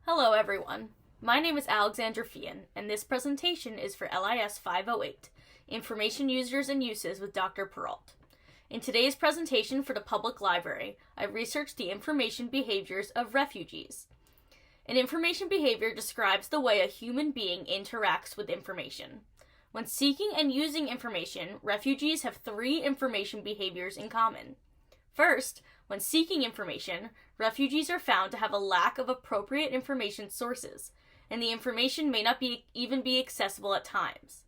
Hello everyone, my name is Alexandra Feehan, and this presentation is for LIS 508, Information Users and Uses with Dr. Perrault. In today's presentation for the public library, I researched the information behaviors of refugees. An information behavior describes the way a human being interacts with information. When seeking and using information, refugees have three information behaviors in common. First, when seeking information, refugees are found to have a lack of appropriate information sources, and the information may not even be accessible at times.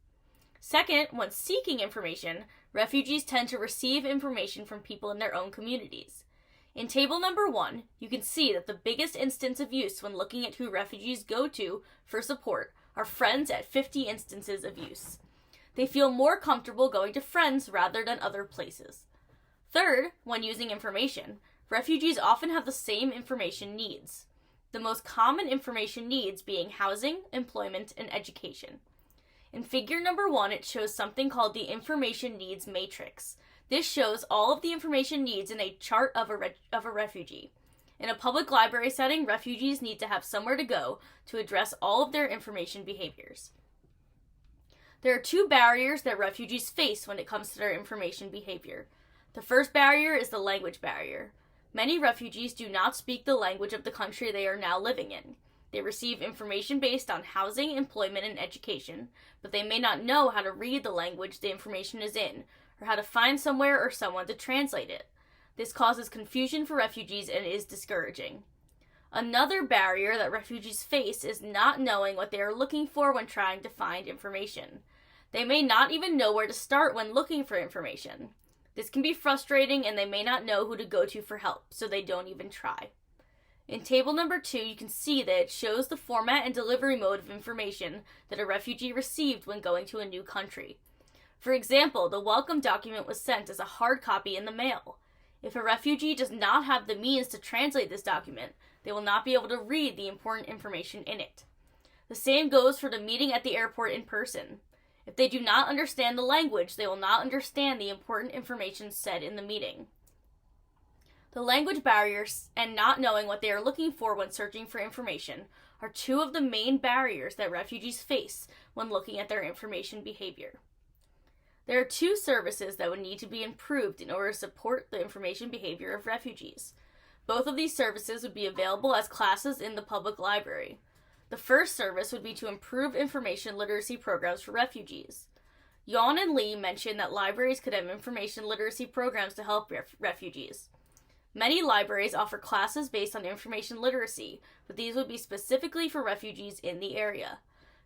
Second, when seeking information, refugees tend to receive information from people in their own communities. In table number 1, you can see that the biggest instance of use when looking at who refugees go to for support are friends at 50 instances of use. They feel more comfortable going to friends rather than other places. Third, when using information, refugees often have the same information needs. The most common information needs being housing, employment, and education. In figure number 1, it shows something called the Information Needs Matrix. This shows all of the information needs in a chart of a refugee. In a public library setting, refugees need to have somewhere to go to address all of their information behaviors. There are two barriers that refugees face when it comes to their information behavior. The first barrier is the language barrier. Many refugees do not speak the language of the country they are now living in. They receive information based on housing, employment, and education, but they may not know how to read the language the information is in, or how to find somewhere or someone to translate it. This causes confusion for refugees and is discouraging. Another barrier that refugees face is not knowing what they are looking for when trying to find information. They may not even know where to start when looking for information. This can be frustrating, and they may not know who to go to for help, so they don't even try. In table number 2, you can see that it shows the format and delivery mode of information that a refugee received when going to a new country. For example, the welcome document was sent as a hard copy in the mail. If a refugee does not have the means to translate this document, they will not be able to read the important information in it. The same goes for the meeting at the airport in person. If they do not understand the language, they will not understand the important information said in the meeting. The language barriers and not knowing what they are looking for when searching for information are two of the main barriers that refugees face when looking at their information behavior. There are two services that would need to be improved in order to support the information behavior of refugees. Both of these services would be available as classes in the public library. The first service would be to improve information literacy programs for refugees. Yon and Lee mentioned that libraries could have information literacy programs to help refugees. Many libraries offer classes based on information literacy, but these would be specifically for refugees in the area.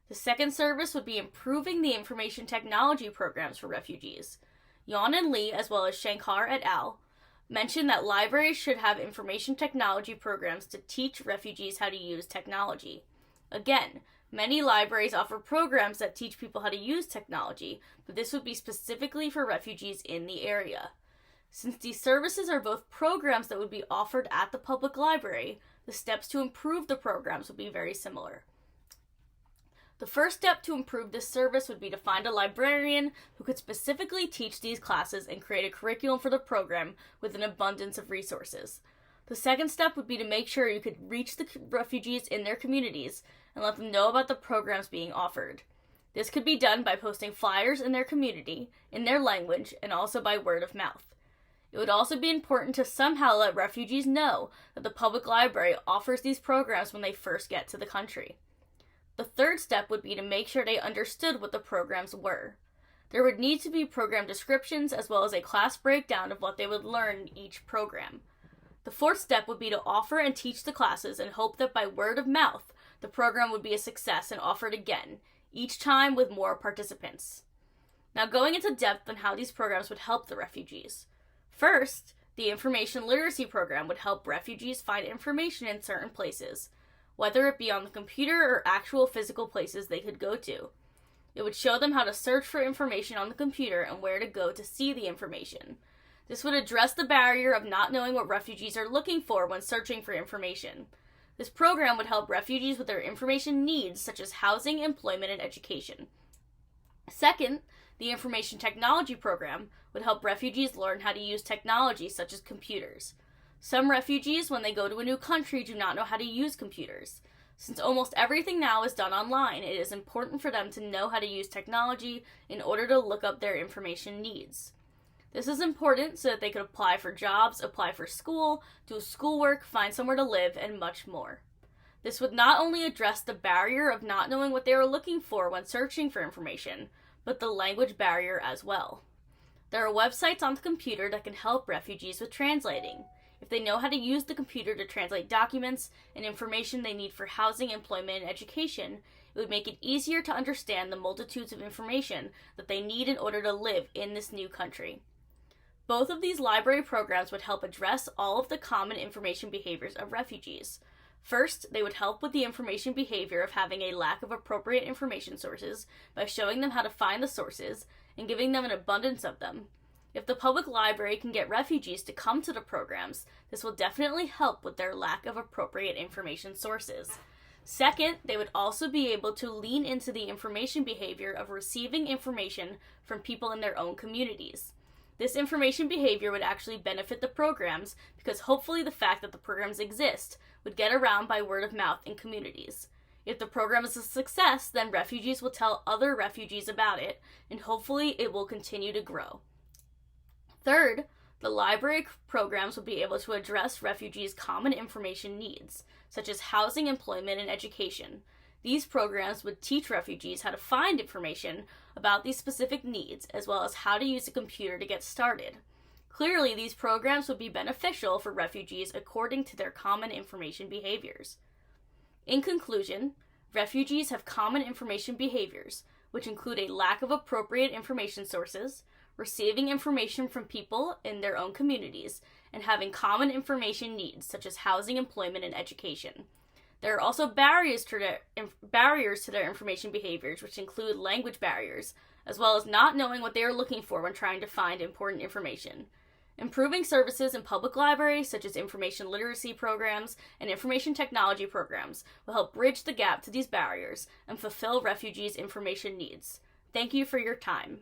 The second service would be improving the information technology programs for refugees. Yon and Lee, as well as Shankar et al., mentioned that libraries should have information technology programs to teach refugees how to use technology. Again, many libraries offer programs that teach people how to use technology, but this would be specifically for refugees in the area. Since these services are both programs that would be offered at the public library, the steps to improve the programs would be very similar. The first step to improve this service would be to find a librarian who could specifically teach these classes and create a curriculum for the program with an abundance of resources. The second step would be to make sure you could reach the refugees in their communities and let them know about the programs being offered. This could be done by posting flyers in their community, in their language, and also by word of mouth. It would also be important to somehow let refugees know that the public library offers these programs when they first get to the country. The third step would be to make sure they understood what the programs were. There would need to be program descriptions as well as a class breakdown of what they would learn in each program. The fourth step would be to offer and teach the classes and hope that by word of mouth, the program would be a success and offered again, each time with more participants. Now going into depth on how these programs would help the refugees. First, the information literacy program would help refugees find information in certain places, whether it be on the computer or actual physical places they could go to. It would show them how to search for information on the computer and where to go to see the information. This would address the barrier of not knowing what refugees are looking for when searching for information. This program would help refugees with their information needs such as housing, employment, and education. Second, the information technology program would help refugees learn how to use technology such as computers. Some refugees, when they go to a new country, do not know how to use computers. Since almost everything now is done online, it is important for them to know how to use technology in order to look up their information needs. This is important so that they could apply for jobs, apply for school, do schoolwork, find somewhere to live, and much more. This would not only address the barrier of not knowing what they were looking for when searching for information, but the language barrier as well. There are websites on the computer that can help refugees with translating. If they know how to use the computer to translate documents and information they need for housing, employment, and education, it would make it easier to understand the multitudes of information that they need in order to live in this new country. Both of these library programs would help address all of the common information behaviors of refugees. First, they would help with the information behavior of having a lack of appropriate information sources by showing them how to find the sources and giving them an abundance of them. If the public library can get refugees to come to the programs, this will definitely help with their lack of appropriate information sources. Second, they would also be able to lean into the information behavior of receiving information from people in their own communities. This information behavior would actually benefit the programs because hopefully the fact that the programs exist would get around by word of mouth in communities. If the program is a success, then refugees will tell other refugees about it, and hopefully it will continue to grow. Third, the library programs will be able to address refugees' common information needs, such as housing, employment, and education. These programs would teach refugees how to find information about these specific needs, as well as how to use a computer to get started. Clearly, these programs would be beneficial for refugees according to their common information behaviors. In conclusion, refugees have common information behaviors, which include a lack of appropriate information sources, receiving information from people in their own communities, and having common information needs such as housing, employment, and education. There are also barriers to their information behaviors, which include language barriers, as well as not knowing what they are looking for when trying to find important information. Improving services in public libraries, such as information literacy programs and information technology programs, will help bridge the gap to these barriers and fulfill refugees' information needs. Thank you for your time.